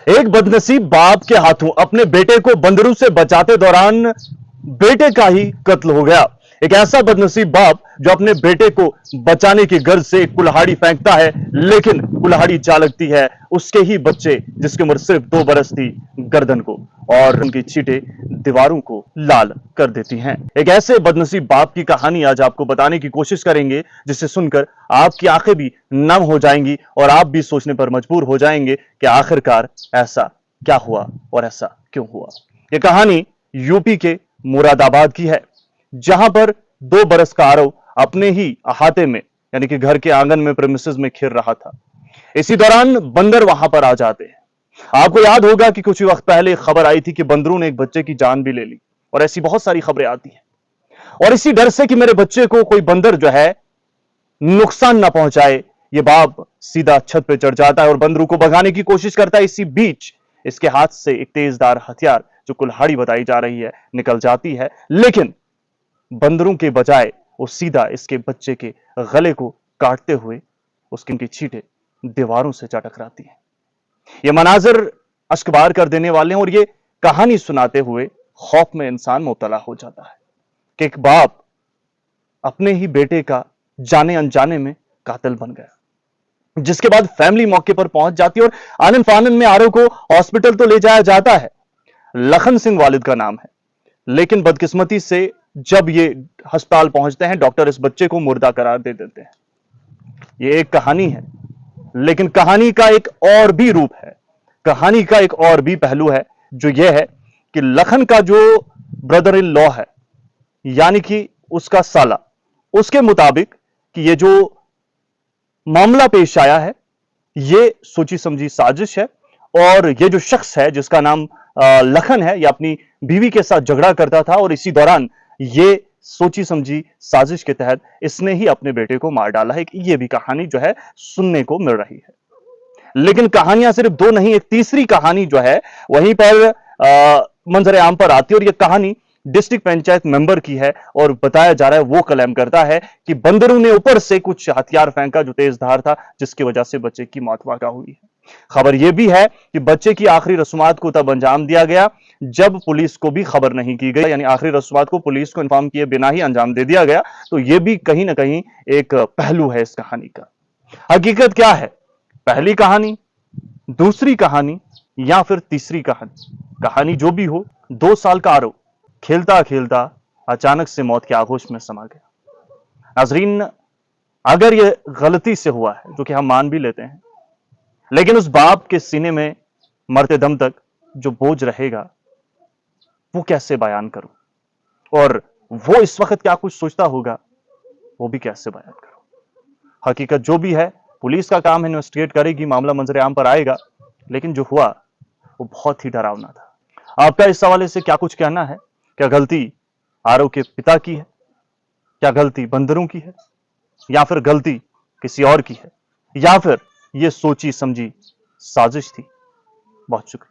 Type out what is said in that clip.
एक बदनसीब बाप के हाथों अपने बेटे को बंदरों से बचाते दौरान बेटे का ही कत्ल हो गया। एक ऐसा बदनसीब बाप जो अपने बेटे को बचाने की गर्ज से एक कुल्हाड़ी फेंकता है, लेकिन कुल्हाड़ी जा लगती है उसके ही बच्चे जिसकी उम्र सिर्फ 2 बरस थी, गर्दन को, और उनकी चींटें दीवारों को लाल कर देती हैं। एक ऐसे बदनसीब बाप की कहानी आज आपको बताने की कोशिश करेंगे, जिसे सुनकर आपकी आंखें भी नम हो जाएंगी और आप भी सोचने पर मजबूर हो जाएंगे कि आखिरकार ऐसा क्या हुआ और ऐसा क्यों हुआ। यह कहानी यूपी के मुरादाबाद की है, जहां पर 2 बरस का आरव अपने ही अहाते में यानी कि घर के आंगन में प्रेमिसेस में खेल रहा था। इसी दौरान बंदर वहां पर आ जाते हैं। आपको याद होगा कि कुछ वक्त पहले खबर आई थी कि बंदरों ने एक बच्चे की जान भी ले ली, और ऐसी बहुत सारी खबरें आती हैं। और इसी डर से कि मेरे बच्चे को कोई बंदर जो है नुकसान ना पहुंचाए, ये बाप सीधा छत पे चढ़ जाता है और बंदरों को भगाने की कोशिश करता है। इसी बीच इसके हाथ से एक तेजधार हथियार, जो कुल्हाड़ी बताई जा रही है, निकल जाती है, लेकिन बंदरों के बजाय वो सीधा इसके बच्चे के गले को काटते हुए उसकी चींटें दीवारों से जा टकराती हैं। ये मनाजर अश्कबार कर देने वाले हैं, और ये कहानी सुनाते हुए खौफ में इंसान मुब्तला हो जाता है कि एक बाप अपने ही बेटे का जाने अनजाने में कातिल बन गया। जिसके बाद फैमिली मौके पर पहुंच जाती है और आनन फानन में आरव को हॉस्पिटल तो ले जाया जाता है। लखन सिंह वालिद का नाम है, लेकिन बदकिस्मती से जब ये अस्पताल पहुंचते हैं, डॉक्टर इस बच्चे को मुर्दा करार दे देते हैं। ये एक कहानी है, लेकिन कहानी का एक और भी रूप है, कहानी का एक और भी पहलू है, जो यह है कि लखन का जो ब्रदर इन लॉ है, यानी कि उसका साला, उसके मुताबिक कि ये जो मामला पेश आया है, ये सोची समझी साजिश है। और ये जो शख्स है जिसका नाम लखन है, ये अपनी बीवी के साथ झगड़ा करता था, और इसी दौरान ये सोची समझी साजिश के तहत इसने ही अपने बेटे को मार डाला है। ये भी कहानी जो है सुनने को मिल रही है। लेकिन कहानियां सिर्फ दो नहीं, एक तीसरी कहानी जो है वहीं पर मंजर आम पर आती है, और यह कहानी डिस्ट्रिक्ट पंचायत मेंबर की है। और बताया जा रहा है, वो क्लेम करता है कि बंदरों ने ऊपर से कुछ हथियार फेंका जो तेजधार था, जिसकी वजह से बच्चे की मौत वाक़ा हुई है। खबर यह भी है कि बच्चे की आखिरी रस्मात को तब अंजाम दिया गया जब पुलिस को भी खबर नहीं की गई, यानी आखिरी रस्मात को पुलिस को इन्फॉर्म किए बिना ही अंजाम दे दिया गया। तो यह भी कहीं ना कहीं एक पहलू है इस कहानी का। हकीकत क्या है, पहली कहानी, दूसरी कहानी, या फिर तीसरी कहानी? कहानी जो भी हो, 2 साल का आरव खेलता खेलता अचानक से मौत के आगोश में समा गया। नाजरीन, अगर यह गलती से हुआ है, जो कि हम मान भी लेते हैं, लेकिन उस बाप के सीने में मरते दम तक जो बोझ रहेगा, वो कैसे बयान करूं, और वो इस वक्त क्या कुछ सोचता होगा, वो भी कैसे बयान करूं। हकीकत जो भी है, पुलिस का काम है, इन्वेस्टिगेट करेगी, मामला मंजरे आम पर आएगा। लेकिन जो हुआ वो बहुत ही डरावना था। आपका इस हवाले से क्या कुछ कहना है? क्या गलती आरव के पिता की है? क्या गलती बंदरों की है? या फिर गलती किसी और की है? या फिर ये सोची समझी साजिश थी? बहुत शुक्रिया।